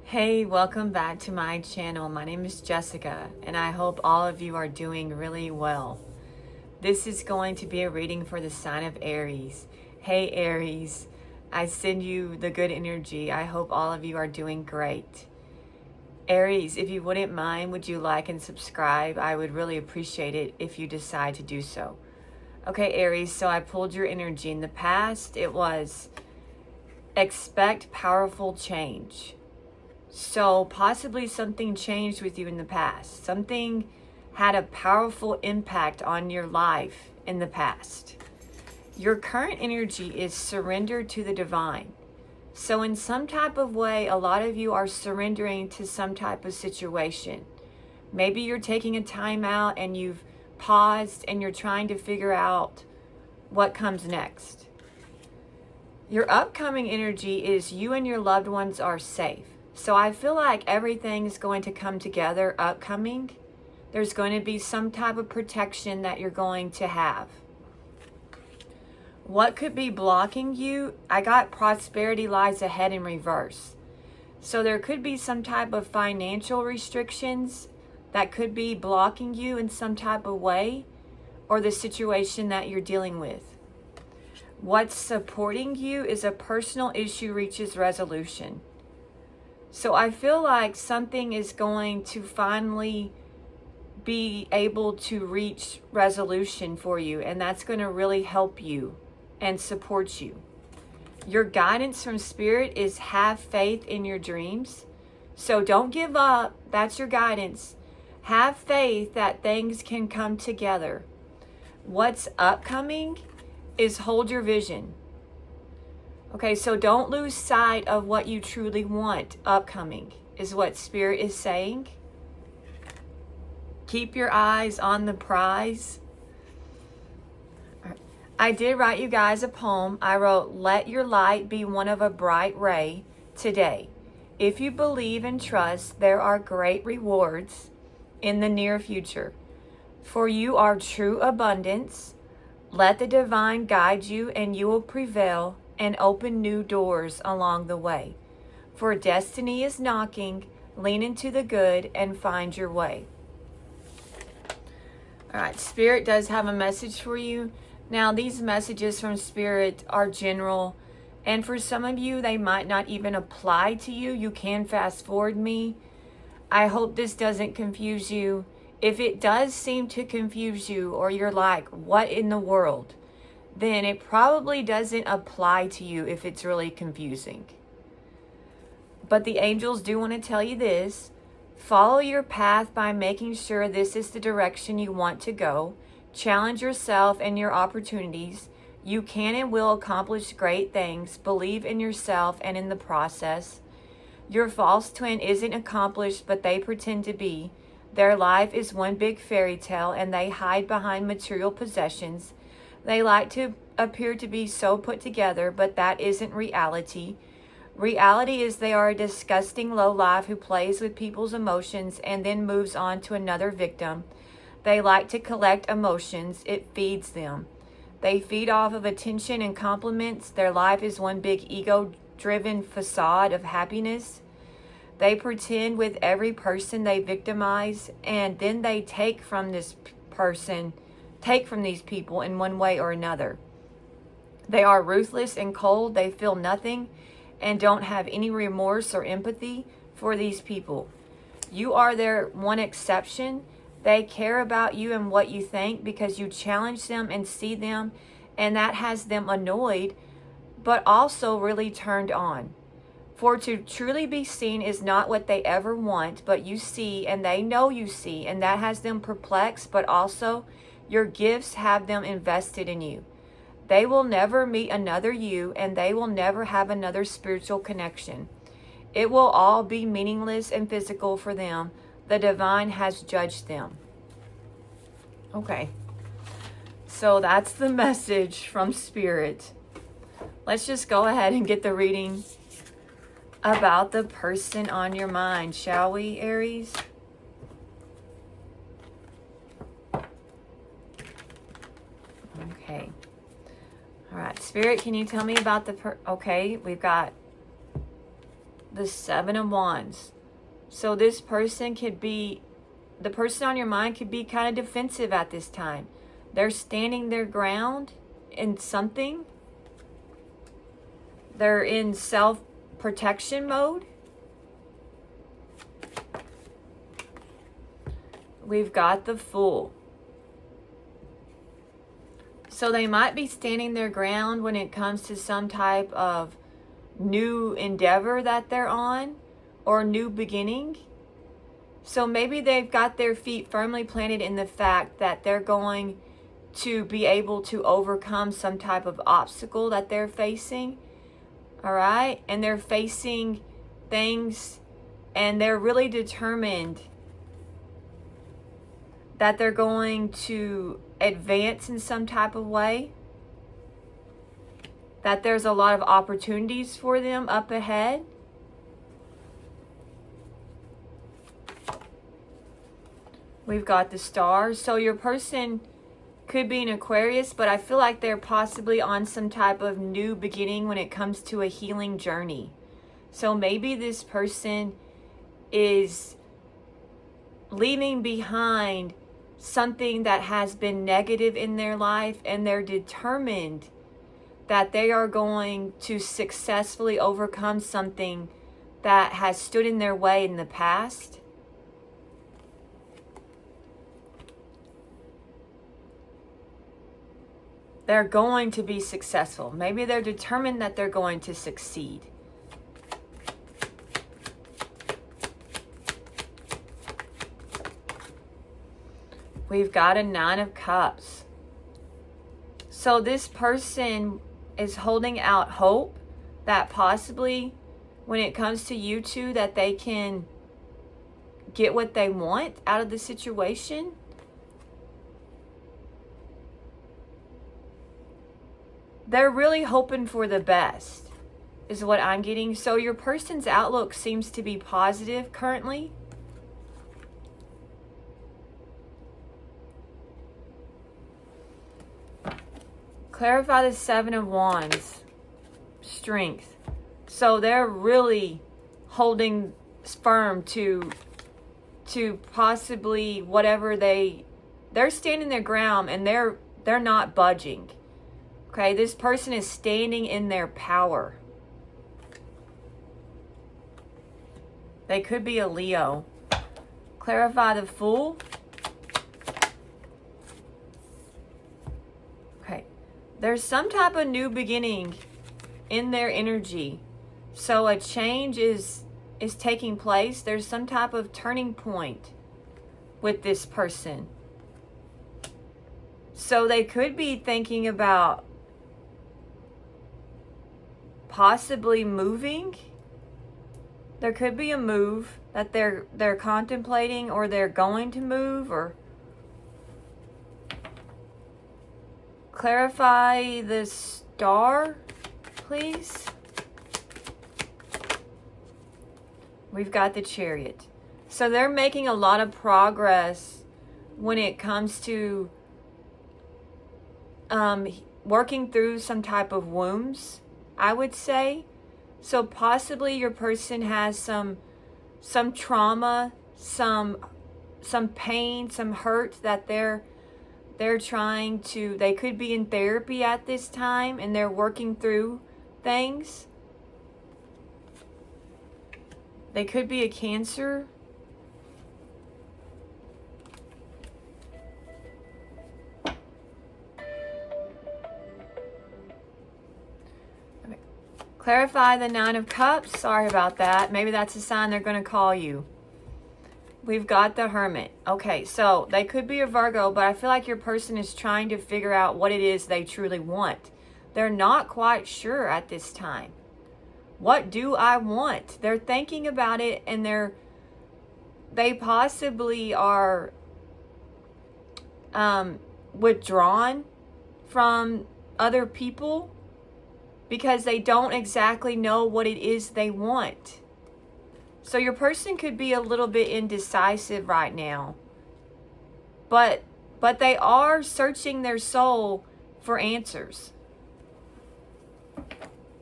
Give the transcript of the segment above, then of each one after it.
Hey, welcome back to my channel. My name is Jessica, and I hope all of you are doing really well. This is going to be a reading for the sign of Aries. Hey, Aries, I send you the good energy. I hope all of you are doing great. Aries, if you wouldn't mind, would you like and subscribe? I would really appreciate it if you decide to do so. Okay, Aries, so I pulled your energy. In the past, it was expect powerful change. So possibly something changed with you in the past. Something had a powerful impact on your life in the past. Your current energy is surrender to the divine. So in some type of way, a lot of you are surrendering to some type of situation. Maybe you're taking a time out and you've paused and you're trying to figure out what comes next. Your upcoming energy is you and your loved ones are safe. So I feel like everything's going to come together upcoming. There's going to be some type of protection that you're going to have. What could be blocking you? I got prosperity lies ahead in reverse. So there could be some type of financial restrictions that could be blocking you in some type of way, or the situation that you're dealing with. What's supporting you is a personal issue reaches resolution. So I feel like something is going to finally be able to reach resolution for you, and that's going to really help you and support you. Your guidance from Spirit is have faith in your dreams. So don't give up. That's your guidance. Have faith that things can come together. What's upcoming is hold your vision. Okay, so don't lose sight of what you truly want upcoming, is what Spirit is saying. Keep your eyes on the prize. I did write you guys a poem. I wrote, let your light be one of a bright ray today. If you believe and trust, there are great rewards in the near future. For you are true abundance. Let the divine guide you and you will prevail and open new doors along the way. For destiny is knocking, lean into the good and find your way. All right, Spirit does have a message for you. Now, these messages from Spirit are general, and for some of you, they might not even apply to you. You can fast forward me. I hope this doesn't confuse you. If it does seem to confuse you, or you're like, what in the world? Then it probably doesn't apply to you if it's really confusing. But the angels do want to tell you this. Follow your path by making sure this is the direction you want to go. Challenge yourself and your opportunities. You can and will accomplish great things. Believe in yourself and in the process. Your false twin isn't accomplished, but they pretend to be. Their life is one big fairy tale, and they hide behind material possessions. They like to appear to be so put together, but that isn't reality. Reality is they are a disgusting lowlife who plays with people's emotions and then moves on to another victim. They like to collect emotions. It feeds them. They feed off of attention and compliments. Their life is one big ego-driven facade of happiness. They pretend with every person they victimize, and then they take from these people in one way or another. They are ruthless and cold. They feel nothing and don't have any remorse or empathy for these people. You are their one exception. They care about you and what you think because you challenge them and see them, and that has them annoyed, but also really turned on. For to truly be seen is not what they ever want, but you see, and they know you see, and that has them perplexed, but also your gifts have them invested in you. They will never meet another you, and they will never have another spiritual connection. It will all be meaningless and physical for them. The divine has judged them. Okay, so that's the message from Spirit. Let's just go ahead and get the reading about the person on your mind, shall we, Aries? Okay. All right, Spirit, can you tell me about okay, we've got the Seven of Wands. So this person could be, the person on your mind could be kind of defensive at this time. They're standing their ground in something. They're in self-protection mode. We've got the Fool. So they might be standing their ground when it comes to some type of new endeavor that they're on, or new beginning. So maybe they've got their feet firmly planted in the fact that they're going to be able to overcome some type of obstacle that they're facing. All right? And they're facing things, and they're really determined that they're going to advance in some type of way. That there's a lot of opportunities for them up ahead. We've got the Star. So your person could be an Aquarius, but I feel like they're possibly on some type of new beginning when it comes to a healing journey. So maybe this person is leaving behind something that has been negative in their life, and they're determined that they are going to successfully overcome something that has stood in their way in the past. They're going to be successful. Maybe they're determined that they're going to succeed. We've got a Nine of Cups. So this person is holding out hope that possibly when it comes to you two, that they can get what they want out of the situation. They're really hoping for the best, is what I'm getting. So your person's outlook seems to be positive currently. Clarify the Seven of Wands. Strength. So they're really holding firm to possibly whatever they're standing their ground, and they're not budging. Okay, this person is standing in their power. They could be a Leo. Clarify the Fool. Okay. There's some type of new beginning in their energy. So a change is taking place. There's some type of turning point with this person. So they could be thinking about possibly moving. There could be a move that they're contemplating, or they're going to move, or clarify the Star, please. We've got the Chariot. So they're making a lot of progress when it comes to working through some type of wounds, I would say. So possibly your person has some trauma, some pain, some hurt that they're trying to, they could be in therapy at this time, and they're working through things. They could be a Cancer. Okay. Clarify the Nine of Cups. Sorry about that. Maybe that's a sign they're going to call you. We've got the Hermit. Okay, so they could be a Virgo, but I feel like your person is trying to figure out what it is they truly want. They're not quite sure at this time. What do I want? They're thinking about it, and they possibly are withdrawn from other people because they don't exactly know what it is they want. So your person could be a little bit indecisive right now. But they are searching their soul for answers.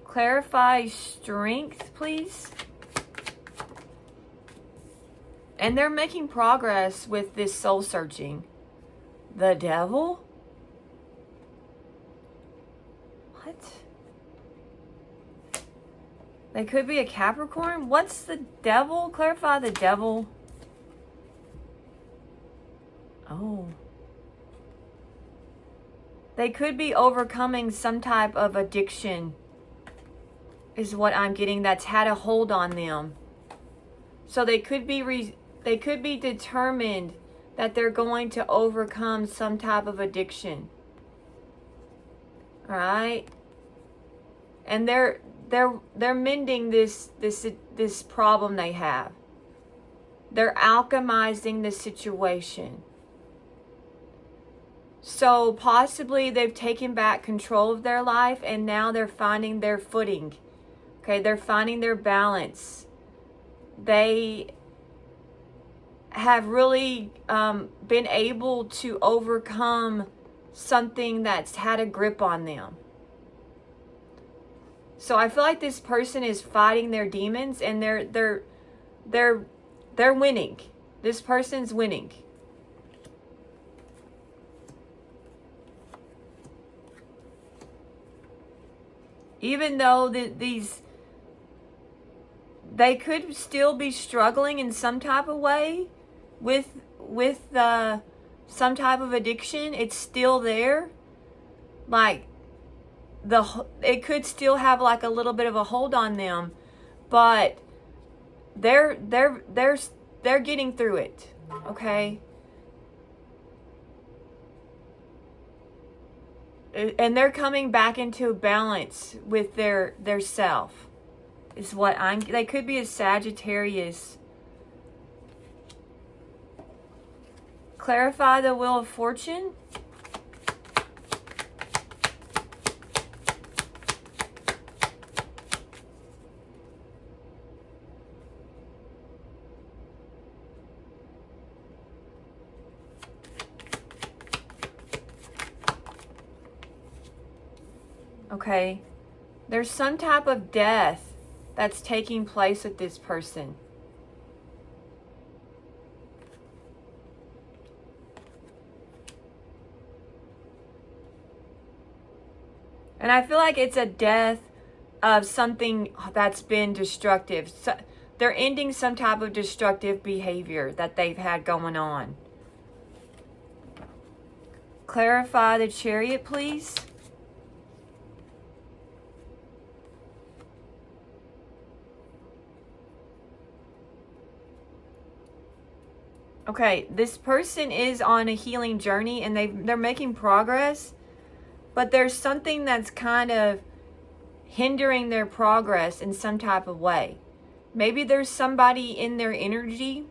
Clarify Strength, please. And they're making progress with this soul searching. The devil? What? They could be a Capricorn? What's the devil? Clarify the devil. Oh. They could be overcoming some type of addiction, is what I'm getting, that's had a hold on them. So they could be determined that they're going to overcome some type of addiction. All right? And they're mending this problem they have. They're alchemizing the situation. So possibly they've taken back control of their life and now they're finding their footing. Okay, they're finding their balance. They have really been able to overcome something that's had a grip on them. So I feel like this person is fighting their demons and they're winning. This person's winning. Even though they could still be struggling in some type of way with some type of addiction, it's still there. Like it could still have like a little bit of a hold on them, but they're getting through it. Okay. And they're coming back into balance with their self. Is what they could be a Sagittarius. Clarify the Wheel of Fortune. Okay. There's some type of death that's taking place with this person. And I feel like it's a death of something that's been destructive. So they're ending some type of destructive behavior that they've had going on. Clarify the Chariot, please. Okay, this person is on a healing journey and they're making progress, but there's something that's kind of hindering their progress in some type of way. Maybe there's somebody in their energy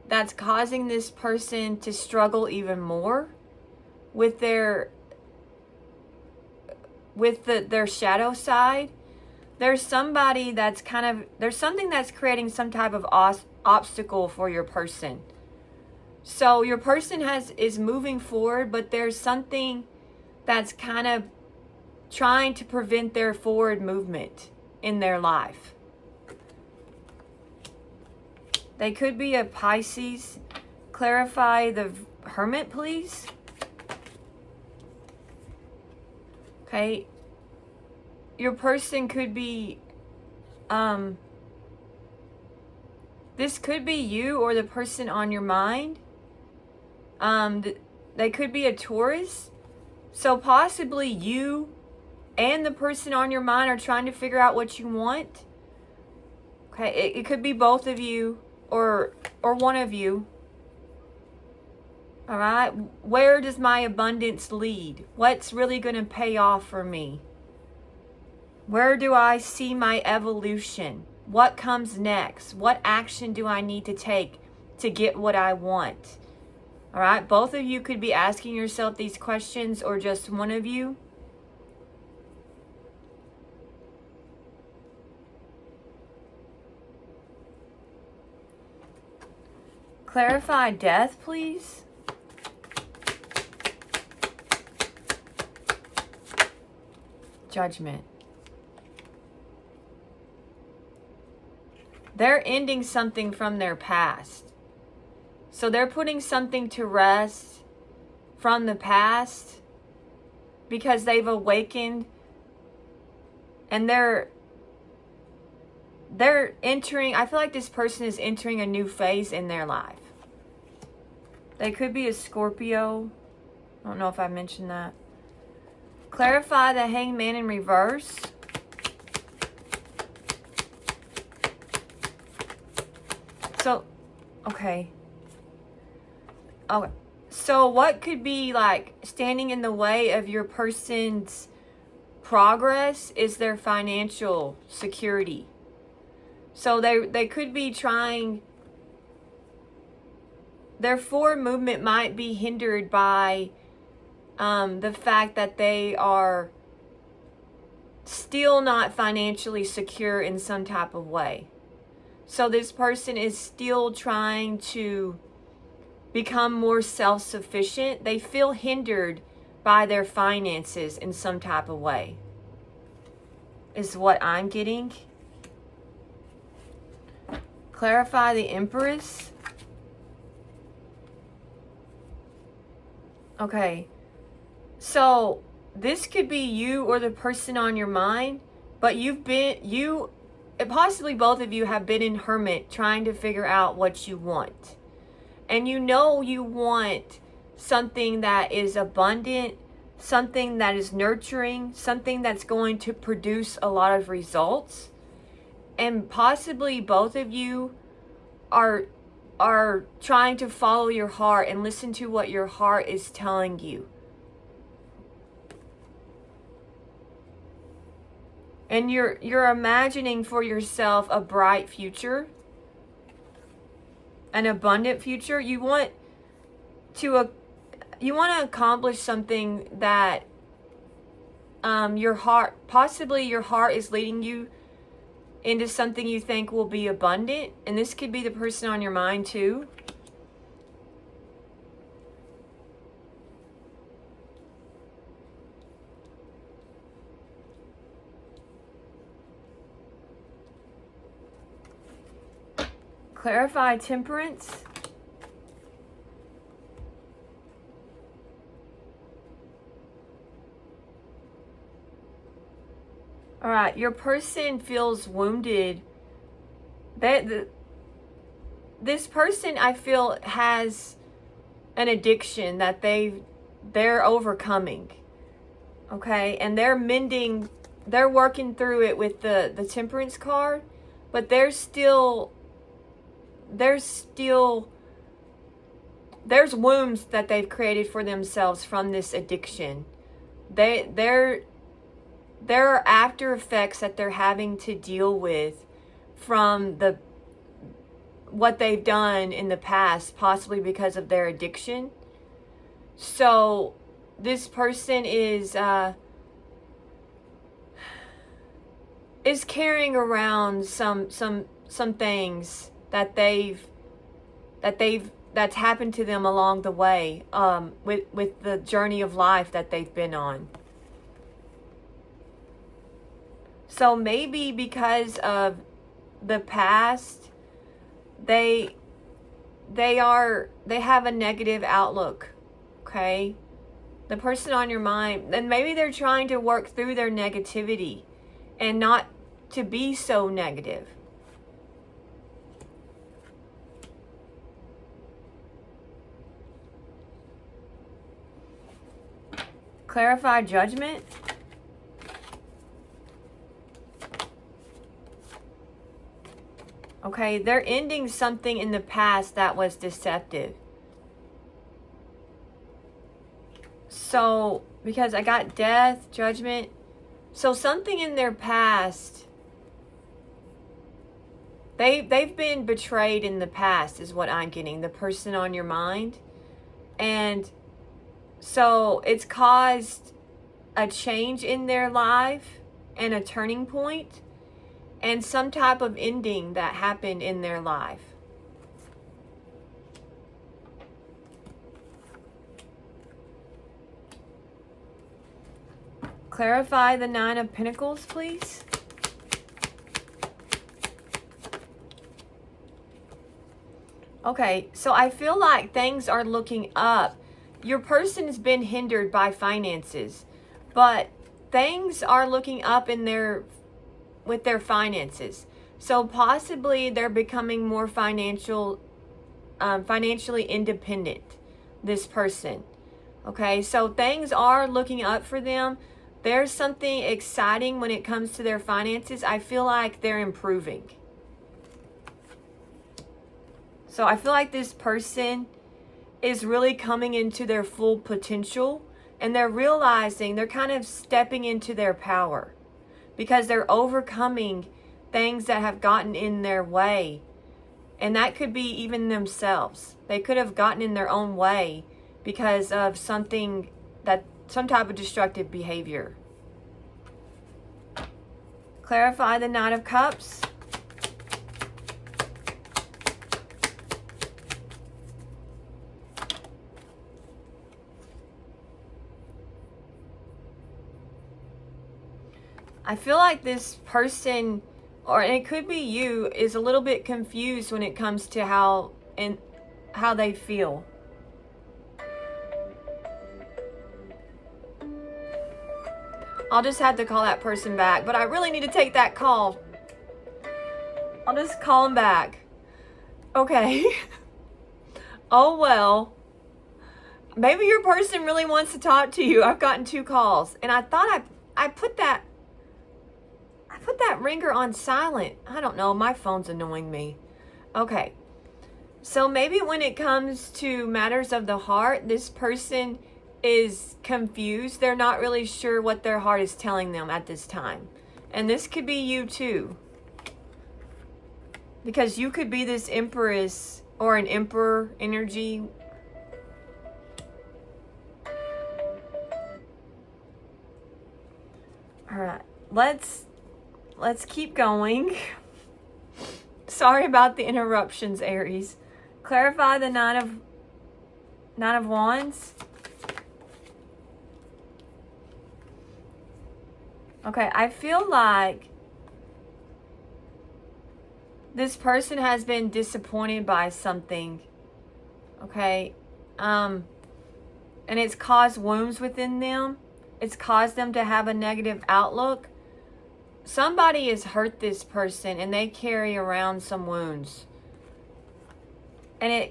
that's causing this person to struggle even more with their shadow side. There's somebody that's there's something that's creating some type of obstacle for your person. So your person is moving forward, but there's something that's kind of trying to prevent their forward movement in their life. They could be a Pisces. Clarify the Hermit, please. Okay. Your person could be this could be you or the person on your mind. They could be a Taurus. So possibly you and the person on your mind are trying to figure out what you want. Okay, it could be both of you or one of you. All right, where does my abundance lead? What's really going to pay off for me? Where do I see my evolution? What comes next? What action do I need to take to get what I want? All right, both of you could be asking yourself these questions, or just one of you. Clarify death, please. Judgment. they're ending something from their past. So they're putting something to rest from the past because they've awakened, and they're entering, I feel like this person is entering a new phase in their life. They could be a Scorpio. I don't know if I mentioned that. Clarify the Hangman in reverse. So, okay. Okay. So what could be like standing in the way of your person's progress is their financial security. So they could be trying, their forward movement might be hindered by the fact that they are still not financially secure in some type of way. So this person is still trying to become more self-sufficient. They feel hindered by their finances in some type of way, is what I'm getting. Clarify the Empress. Okay. So this could be you or the person on your mind, but possibly both of you have been in hermit trying to figure out what you want. And you know you want something that is abundant, something that is nurturing, something that's going to produce a lot of results. And possibly both of you are trying to follow your heart and listen to what your heart is telling you. And you're imagining for yourself a bright future, an abundant future. You want to accomplish something that your heart is leading you into something you think will be abundant. And this could be the person on your mind too. Clarify Temperance. All right, your person feels wounded. This person, I feel, has an addiction that they're overcoming. Okay, and they're working through it with the Temperance card, but there's wounds that they've created for themselves from this addiction. There are after effects that they're having to deal with from what they've done in the past, possibly because of their addiction. So this person is carrying around some things that's happened to them along the way, with the journey of life that they've been on. So maybe because of the past, they have a negative outlook. Okay, the person on your mind, and maybe they're trying to work through their negativity and not to be so negative. Clarify Judgment. Okay, they're ending something in the past that was deceptive. So, because I got Death, Judgment. So something in their past, they've been betrayed in the past is what I'm getting. The person on your mind. And so it's caused a change in their life and a turning point and some type of ending that happened in their life. Clarify the Nine of Pentacles, please. Okay, so I feel like things are looking up. Your person has been hindered by finances, but things are looking up with their finances. So possibly they're becoming more financially independent, this person. Okay, so things are looking up for them. There's something exciting when it comes to their finances. I feel like they're improving. So I feel like this person is really coming into their full potential, and they're realizing they're kind of stepping into their power because they're overcoming things that have gotten in their way. And that could be even themselves. They could have gotten in their own way because of some type of destructive behavior. Clarify the Knight of Cups. I feel like this person, or it could be you, is a little bit confused when it comes to how they feel. I'll just have to call that person back, but I really need to take that call. I'll just call him back. Okay. Oh well. Maybe your person really wants to talk to you. I've gotten 2 calls, and I thought I put that ringer on silent. I don't know. My phone's annoying me. Okay. So maybe when it comes to matters of the heart, this person is confused. They're not really sure what their heart is telling them at this time. And this could be you too. Because you could be this Empress or an Emperor energy. All right. Let's keep going. Sorry about the interruptions, Aries. Clarify the Nine of Wands. Okay, I feel like this person has been disappointed by something. Okay? And it's caused wounds within them. It's caused them to have a negative outlook. Somebody has hurt this person and they carry around some wounds. And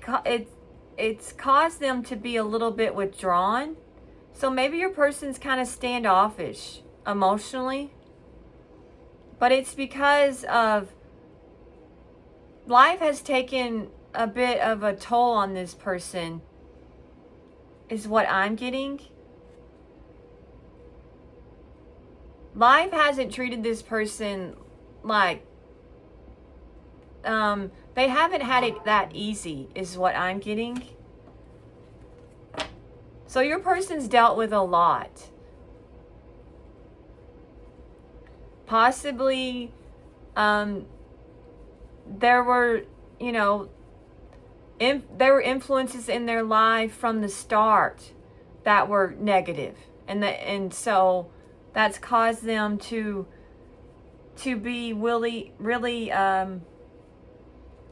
it's caused them to be a little bit withdrawn. So maybe your person's kind of standoffish emotionally. But it's because of life has taken a bit of a toll on this person, is what I'm getting. Life hasn't treated this person like, they haven't had it that easy, is what I'm getting. So your person's dealt with a lot. Possibly, there were influences in their life from the start that were negative, and so that's caused them to be really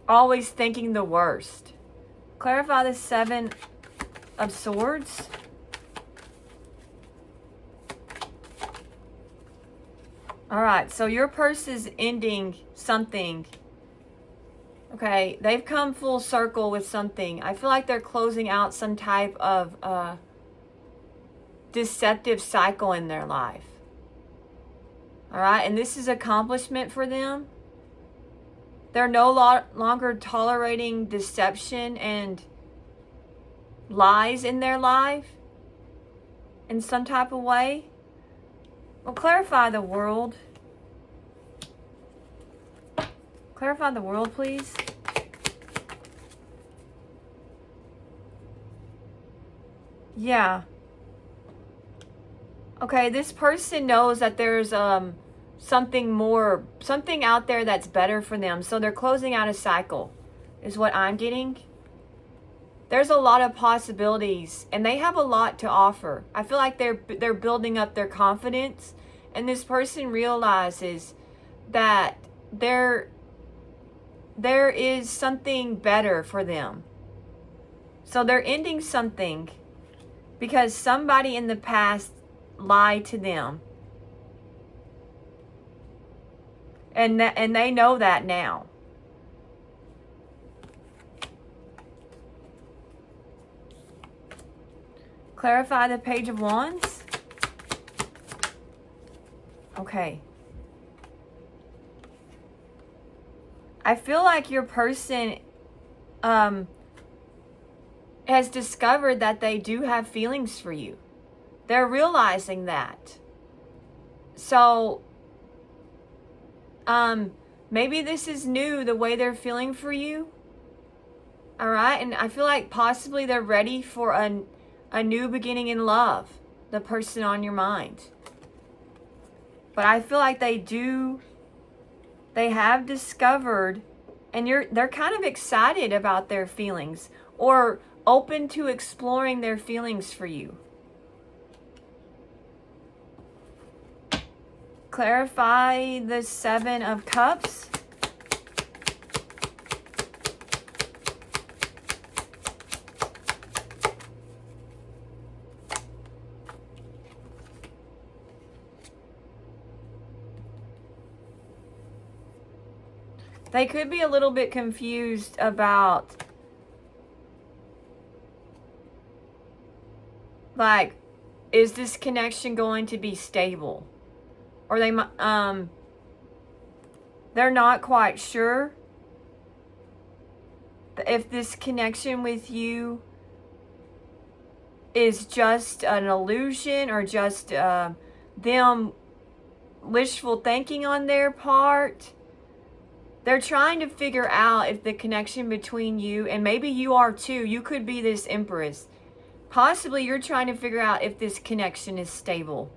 always thinking the worst. Clarify the Seven of Swords. All right, so your person is ending something. Okay, they've come full circle with something. I feel like they're closing out some type of deceptive cycle in their life. All right, and this is accomplishment for them. They're no longer tolerating deception and lies in their life in some type of way. Well, clarify the world. Clarify the world, please. Yeah. Okay, this person knows that there's something out there that's better for them. So they're closing out a cycle, is what I'm getting. There's a lot of possibilities, and they have a lot to offer. I feel like they're building up their confidence, and this person realizes that there is something better for them. So they're ending something because somebody in the past lied to them. And they know that now. Clarify the Page of Wands. Okay. I feel like your person has discovered that they do have feelings for you. They're realizing that. So, maybe this is new, the way they're feeling for you. All right? And I feel like possibly they're ready for a new beginning in love, the person on your mind. But I feel like they have discovered, and they're kind of excited about their feelings, or open to exploring their feelings for you. Clarify the Seven of Cups. They could be a little bit confused about, like, is this connection going to be stable? Or they're not quite sure if this connection with you is just an illusion or just them wishful thinking on their part. They're trying to figure out if the connection between you, and maybe you are too, you could be this Empress. Possibly you're trying to figure out if this connection is stable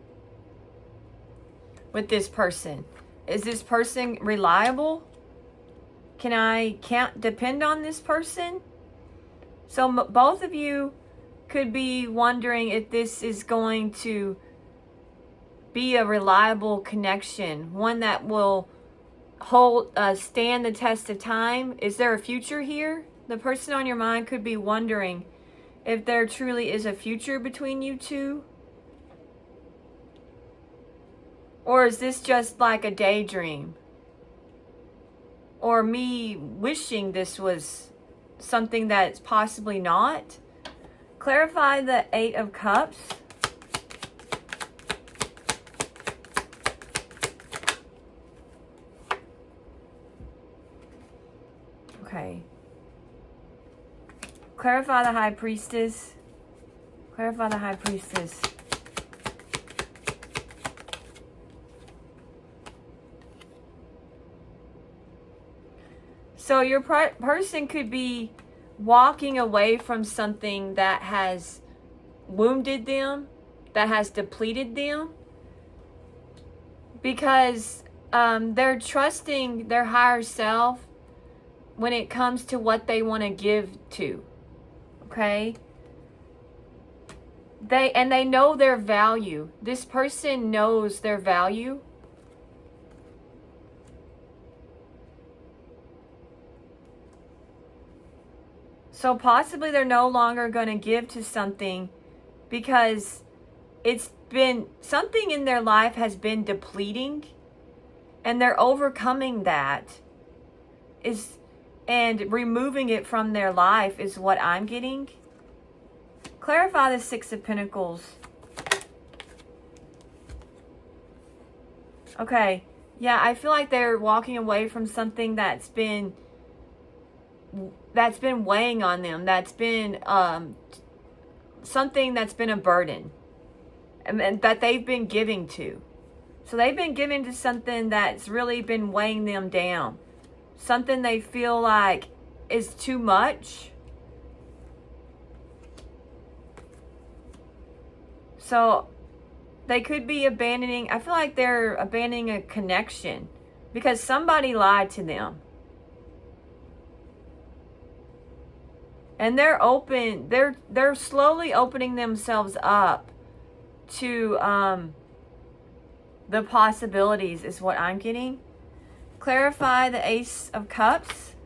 with this person. Is this person reliable? Can I depend on this person? So both of you could be wondering if this is going to be a reliable connection, one that will stand the test of time. Is there a future here? The person on your mind could be wondering if there truly is a future between you two. Or is this just like a daydream? Or me wishing this was something that's possibly not? Clarify the Eight of Cups. Okay. Clarify the High Priestess. Clarify the High Priestess. So your person could be walking away from something that has wounded them, that has depleted them, because they're trusting their higher self when it comes to what they want to give to. Okay? They know their value. This person knows their value. So possibly they're no longer going to give to something because it's been something in their life has been depleting, and they're overcoming that and removing it from their life is what I'm getting. Clarify the Six of Pentacles. Okay. Yeah, I feel like they're walking away from something that's been weighing on them, that's been something that's been a burden, and that they've been giving to. So they've been giving to something that's really been weighing them down, something they feel like is too much. So they could be abandoning, I feel like they're abandoning a connection because somebody lied to them. And they're slowly opening themselves up to the possibilities is what I'm getting. Clarify the Ace of Cups.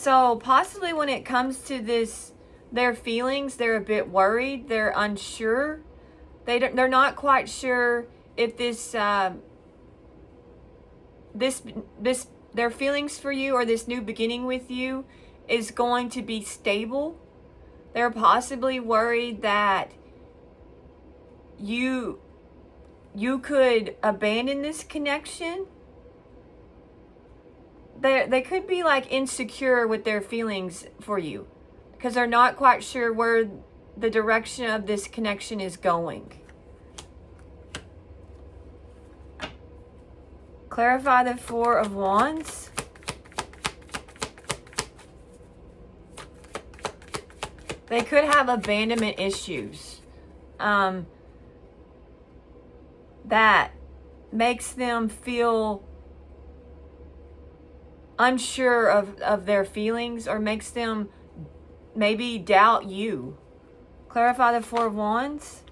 So possibly when it comes to this, their feelings, they're a bit worried. They're unsure. They're not quite sure if their feelings for you or this new beginning with you is going to be stable. They're possibly worried that you could abandon this connection. They could be like insecure with their feelings for you because they're not quite sure where the direction of this connection is going. Clarify the Four of Wands. They could have abandonment issues. That makes them feel unsure of their feelings, or makes them maybe doubt you. Clarify the Four of Wands.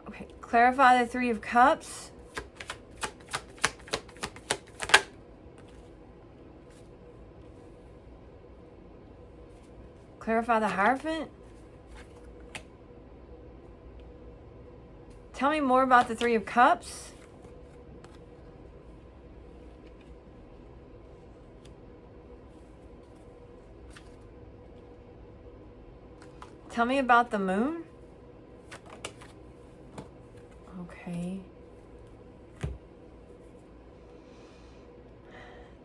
Okay, clarify the Three of Cups. Clarify the Hierophant. Tell me more about the Three of Cups. Tell me about the Moon. Okay.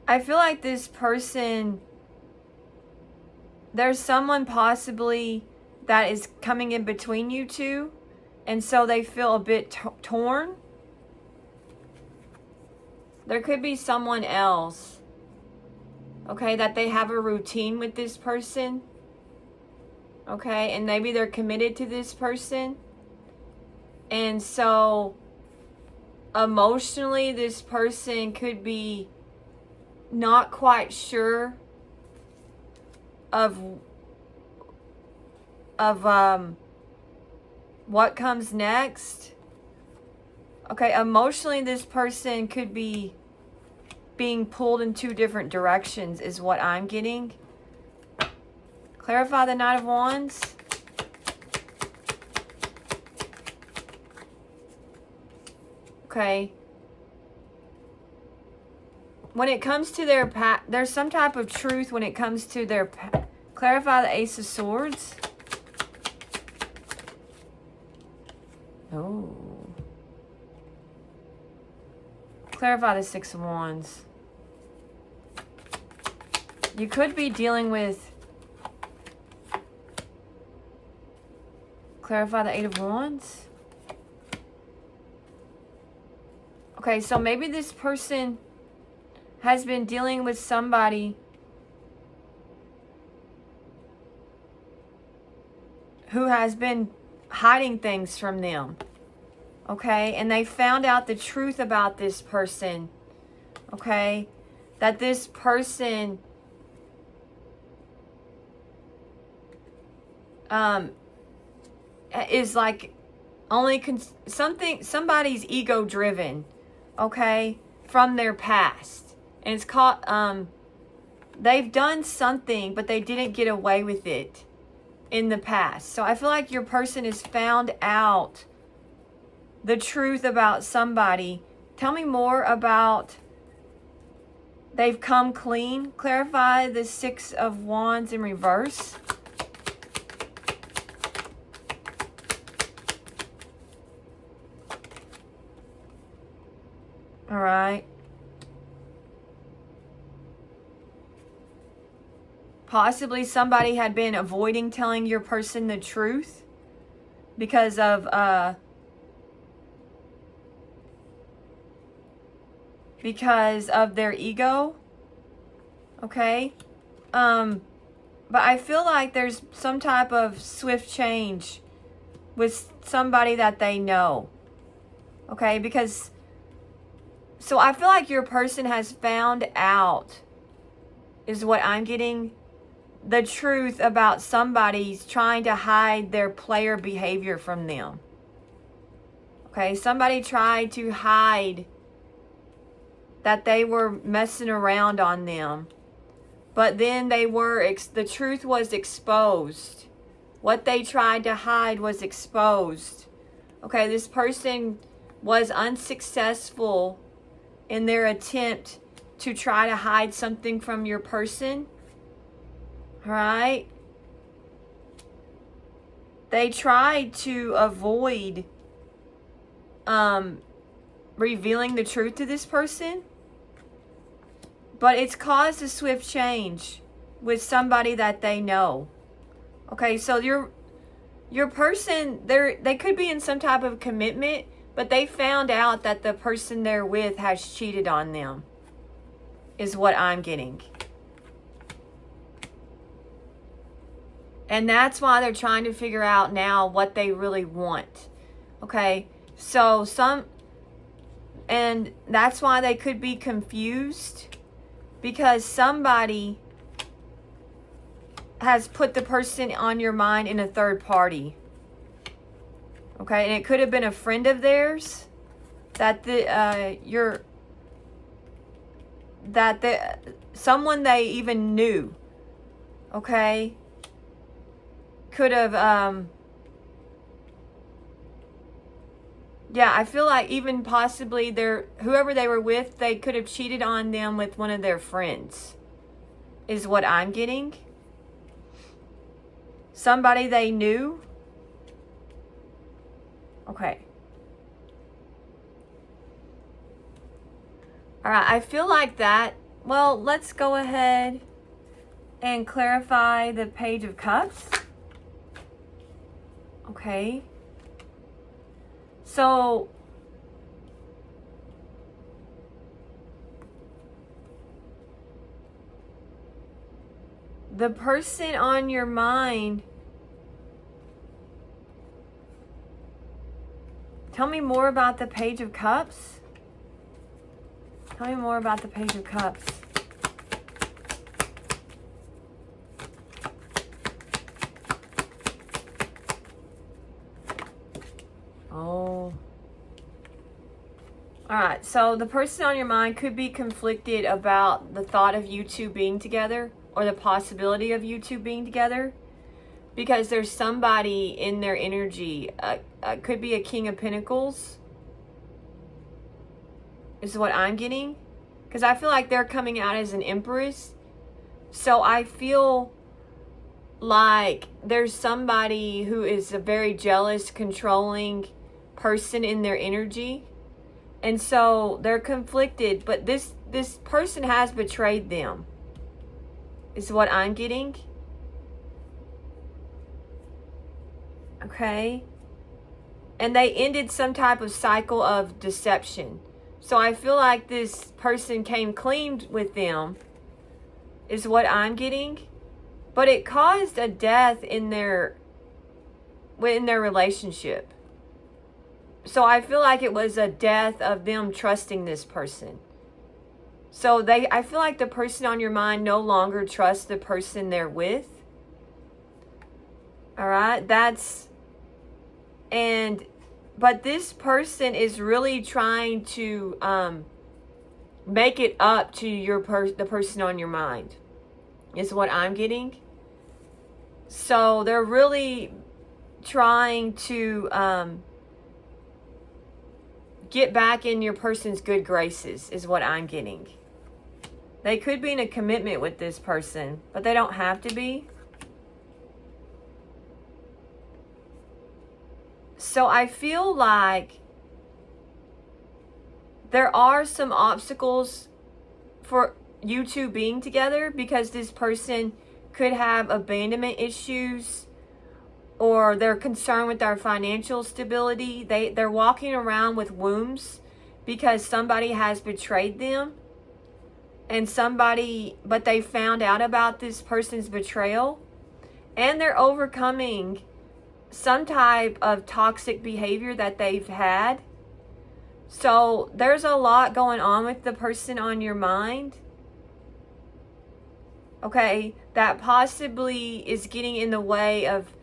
I feel like this person, there's someone possibly that is coming in between you two, and so they feel a bit torn. There could be someone else, okay, that they have a routine with this person, okay, and maybe they're committed to this person, and so emotionally this person could be not quite sure of what comes next. Okay, emotionally this person could be being pulled in two different directions is what I'm getting. Clarify the Knight of Wands. Okay. When it comes to their there's some type of truth when it comes to their clarify the Ace of Swords. Oh. Clarify the Six of Wands. You could be dealing with, clarify the Eight of Wands. Okay, so maybe this person has been dealing with somebody who has been hiding things from them. Okay, and they found out the truth about this person. Okay, that this person is like only somebody's ego driven, okay, from their past, and it's called they've done something but they didn't get away with it in the past. So I feel like your person has found out the truth about somebody. Tell me more about, they've come clean. Clarify the Six of Wands in reverse. All right. Possibly somebody had been avoiding telling your person the truth because of their ego. Okay? But I feel like there's some type of swift change with somebody that they know. Okay? Because, so I feel like your person has found out, is what I'm getting, the truth about somebody's trying to hide their player behavior from them. Okay? Somebody tried to hide that they were messing around on them. But then the truth was exposed. What they tried to hide was exposed. Okay, this person was unsuccessful in their attempt to try to hide something from your person. All right? They tried to avoid revealing the truth to this person. But it's caused a swift change with somebody that they know. Okay, so your person, they could be in some type of commitment, but they found out that the person they're with has cheated on them, is what I'm getting. And that's why they're trying to figure out now what they really want. Okay, so and that's why they could be confused, because somebody has put the person on your mind in a third party. Okay, and it could have been a friend of theirs that someone they even knew. Okay, could have yeah, I feel like even possibly whoever they were with, they could have cheated on them with one of their friends, is what I'm getting. Somebody they knew. Okay. All right, I feel like that. Well, let's go ahead and clarify the Page of Cups. Okay. So, the person on your mind, tell me more about the Page of Cups. Tell me more about the Page of Cups. Oh. Alright, so the person on your mind could be conflicted about the thought of you two being together, or the possibility of you two being together, because there's somebody in their energy. Could be a King of Pentacles, is what I'm getting, because I feel like they're coming out as an Empress. So I feel like there's somebody who is a very jealous, controlling person in their energy, and so they're conflicted. But this person has betrayed them, is what I'm getting. Okay, and they ended some type of cycle of deception. So I feel like this person came clean with them, is what I'm getting. But it caused a death in their relationship. So I feel like it was a death of them trusting this person. So I feel like the person on your mind no longer trusts the person they're with. All right, but this person is really trying to make it up to the person on your mind, is what I'm getting. So they're really trying to get back in your person's good graces, is what I'm getting. They could be in a commitment with this person, but they don't have to be. So I feel like there are some obstacles for you two being together, because this person could have abandonment issues, or they're concerned with their financial stability. They're walking around with wounds because somebody has betrayed them, but they found out about this person's betrayal, and they're overcoming some type of toxic behavior that they've had. So there's a lot going on with the person on your mind, okay, that possibly is getting in the way of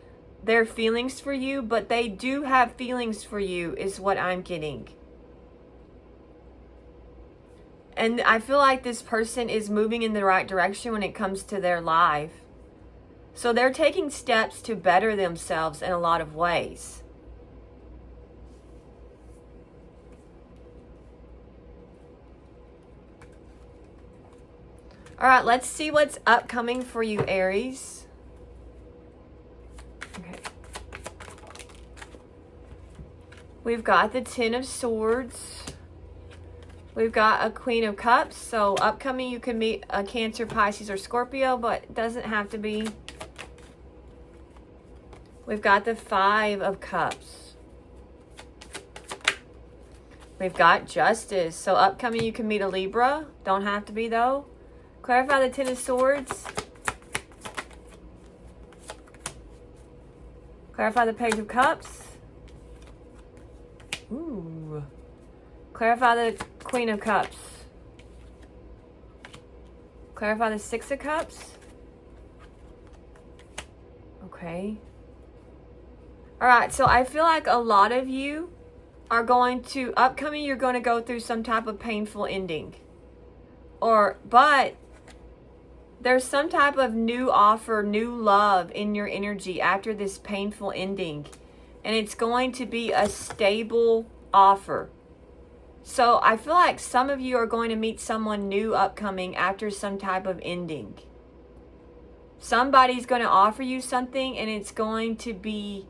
their feelings for you, but they do have feelings for you, is what I'm getting. And I feel like this person is moving in the right direction when it comes to their life. So they're taking steps to better themselves in a lot of ways. All right, let's see what's upcoming for you, Aries. Okay. We've got the Ten of Swords. We've got a Queen of Cups. So upcoming, you can meet a Cancer, Pisces, or Scorpio, but it doesn't have to be. We've got the Five of Cups. We've got Justice. So upcoming, you can meet a Libra. Don't have to be, though. Clarify the Ten of Swords. Clarify the Page of Cups. Ooh. Clarify the Queen of Cups. Clarify the Six of Cups. Okay. All right, so I feel like a lot of you are going to, upcoming, you're going to go through some type of painful ending. But there's some type of new offer, new love in your energy after this painful ending. And it's going to be a stable offer. So I feel like some of you are going to meet someone new upcoming after some type of ending. Somebody's going to offer you something, and it's going to be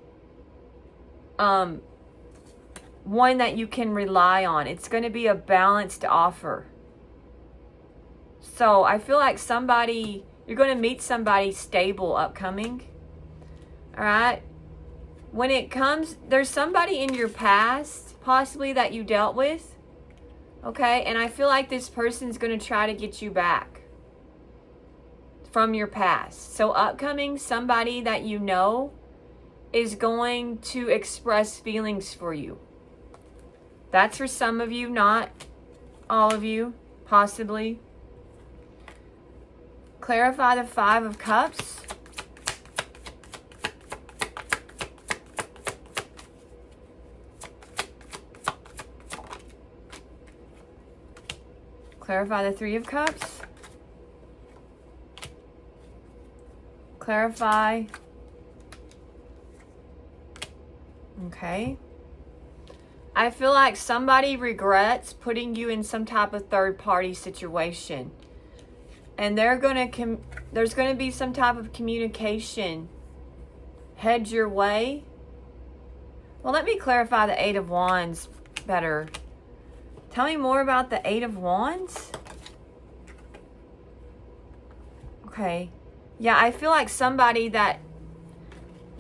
one that you can rely on. It's going to be a balanced offer. So I feel like you're going to meet somebody stable upcoming. All right. When it comes, there's somebody in your past, possibly, that you dealt with. Okay, and I feel like this person's going to try to get you back from your past. So upcoming, somebody that you know is going to express feelings for you. That's for some of you, not all of you, possibly. Clarify the Five of Cups. Clarify the Three of Cups. Clarify. Okay. I feel like somebody regrets putting you in some type of third-party situation. And there's going to be some type of communication head your way. Well, let me clarify the Eight of Wands better. Tell me more about the Eight of Wands. Okay. Yeah, I feel like somebody that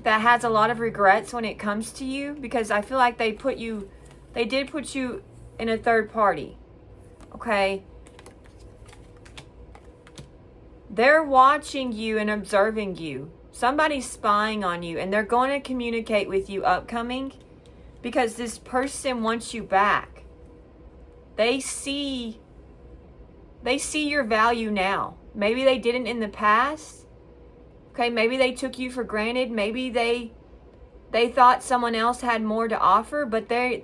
has a lot of regrets when it comes to you, because I feel like they did put you in a third party. Okay. They're watching you and observing you. Somebody's spying on you, and they're going to communicate with you upcoming because this person wants you back. They see your value now. Maybe they didn't in the past. Okay, maybe they took you for granted. Maybe they thought someone else had more to offer, but they're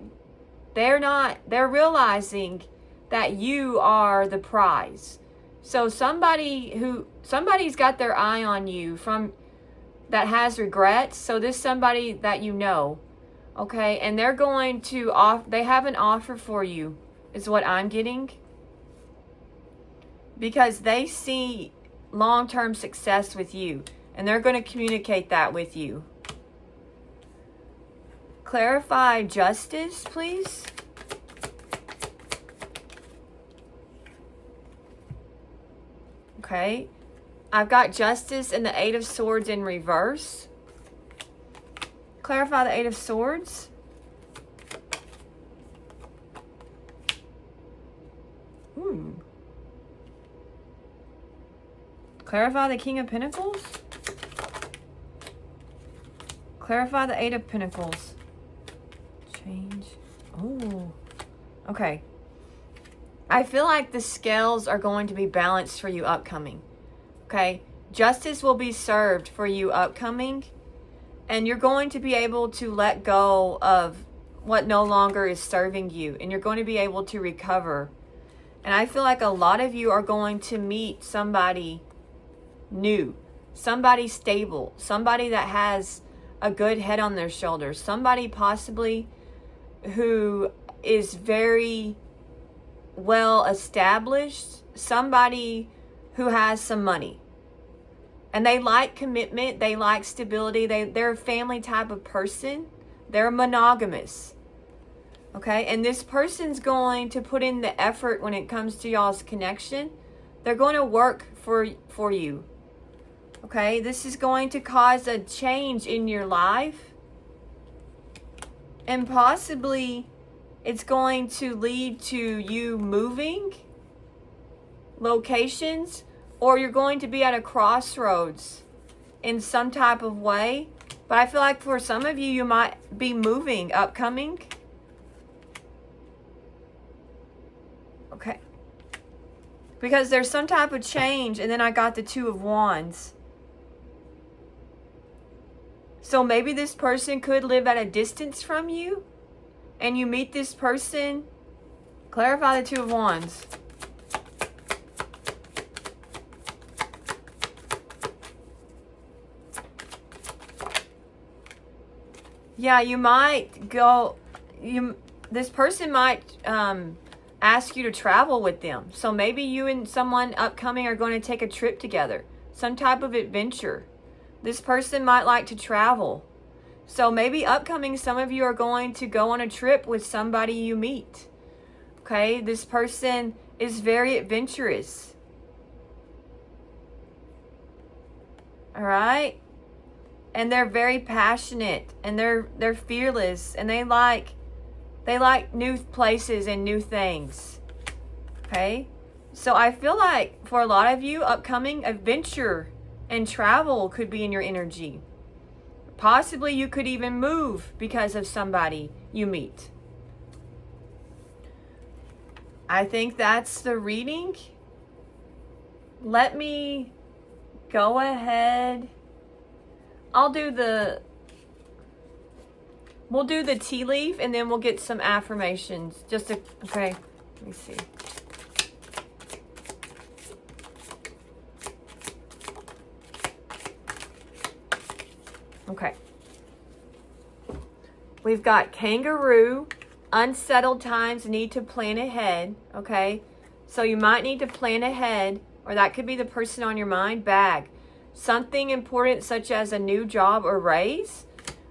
not. They're realizing that you are the prize. So somebody's got their eye on you that has regrets. So this somebody that you know, okay, and they're going to they have an offer for you, is what I'm getting, because they see long-term success with you, and they're going to communicate that with you. Clarify Justice, please. Okay. I've got Justice and the Eight of Swords in reverse. Clarify the Eight of Swords. Clarify the King of Pentacles. Clarify the Eight of Pentacles. Change. Oh. Okay. I feel like the scales are going to be balanced for you upcoming. Okay. Justice will be served for you upcoming. And you're going to be able to let go of what no longer is serving you. And you're going to be able to recover. And I feel like a lot of you are going to meet somebody new, somebody stable, somebody that has a good head on their shoulders, somebody possibly who is very well established, somebody who has some money. And they like commitment, they like stability, they're a family type of person. They're monogamous. Okay? And this person's going to put in the effort when it comes to y'all's connection. They're going to work for you. Okay? This is going to cause a change in your life. And possibly it's going to lead to you moving locations, or you're going to be at a crossroads in some type of way. But I feel like for some of you, you might be moving upcoming. Okay. Because there's some type of change, and then I got the Two of Wands. So maybe this person could live at a distance from you, and you meet this person. Clarify the Two of Wands. Yeah, you might go, this person might ask you to travel with them. So maybe you and someone upcoming are going to take a trip together, some type of adventure. This person might like to travel. So maybe upcoming, some of you are going to go on a trip with somebody you meet. Okay, this person is very adventurous. All right? And they're very passionate, and they're fearless, and they like new places and new things. Okay? So I feel like for a lot of you, upcoming adventure and travel could be in your energy. Possibly you could even move because of somebody you meet. I think that's the reading. Let me go ahead. We'll do the tea leaf, and then we'll get some affirmations. Okay, let me see. Okay. We've got kangaroo, unsettled times, need to plan ahead. Okay. So you might need to plan ahead, or that could be the person on your mind. Bag. Something important such as a new job or raise.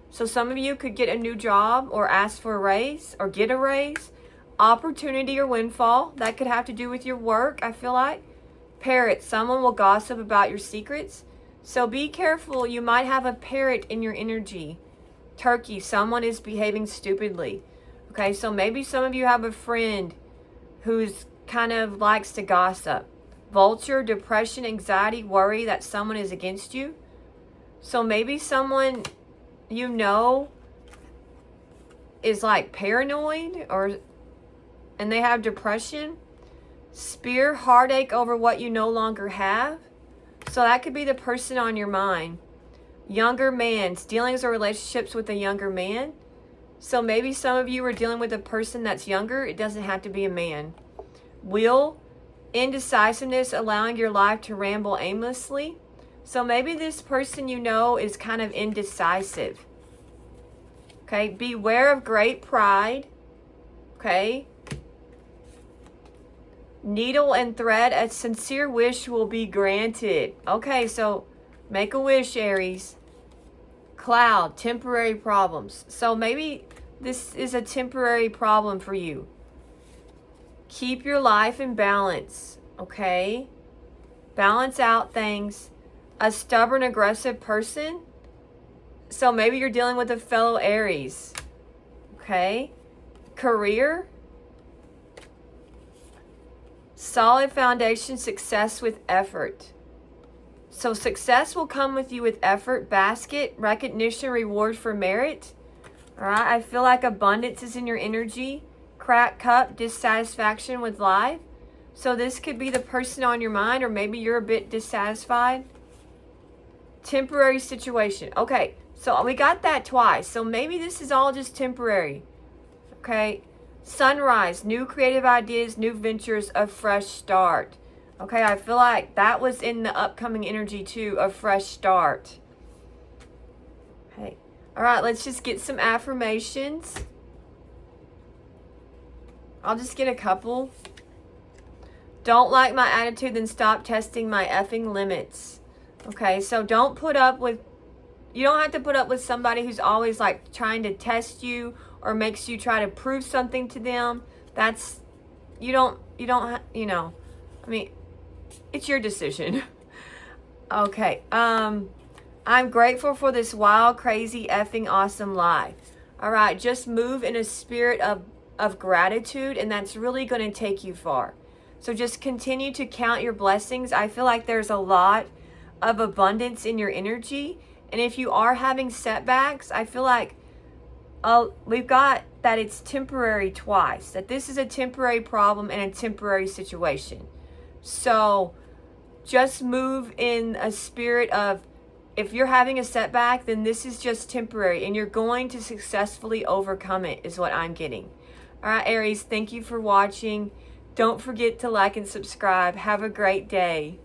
So some of you could get a new job or ask for a raise or get a raise. Opportunity or windfall. That could have to do with your work, I feel like. Parrot. Someone will gossip about your secrets. So be careful. You might have a parrot in your energy. Turkey. Someone is behaving stupidly. Okay, so maybe some of you have a friend who's kind of likes to gossip. Vulture, depression, anxiety, worry that someone is against you. So maybe someone you know is like paranoid, and they have depression. Spear, heartache over what you no longer have. So that could be the person on your mind. Younger man, dealings or relationships with a younger man. So maybe some of you are dealing with a person that's younger. It doesn't have to be a man. Will, indecisiveness, allowing your life to ramble aimlessly. So maybe this person you know is kind of indecisive. Okay, beware of great pride. Okay. Needle and thread, a sincere wish will be granted. Okay, so make a wish, Aries. Cloud, temporary problems. So maybe this is a temporary problem for you. Keep your life in balance, okay? Balance out things. A stubborn, aggressive person. So maybe you're dealing with a fellow Aries, okay? Career. Solid foundation, success with effort. So success will come with you with effort. Basket, recognition, reward for merit. All right, I feel like abundance is in your energy. Cracked cup, dissatisfaction with life. So this could be the person on your mind, or maybe you're a bit dissatisfied. Temporary situation. Okay, so we got that twice. So maybe this is all just temporary. Okay, Sunrise, new creative ideas, new ventures, a fresh start. Okay, I feel like that was in the upcoming energy too, a fresh start. Okay. All right, let's just get some affirmations. I'll just get a couple. Don't like my attitude, then stop testing my effing limits. Okay, so don't put up with, you don't have to put up with somebody who's always like trying to test you or makes you try to prove something to them. That's, you know, I mean, it's your decision. Okay, I'm grateful for this wild, crazy, effing awesome life. All right, just move in a spirit of gratitude, and that's really going to take you far. So just continue to count your blessings. I feel like there's a lot of abundance in your energy. And if you are having setbacks, I feel like we've got that it's temporary twice. That this is a temporary problem and a temporary situation. So just move in a spirit of, if you're having a setback, then this is just temporary. And you're going to successfully overcome it, is what I'm getting. All right, Aries, thank you for watching. Don't forget to like and subscribe. Have a great day.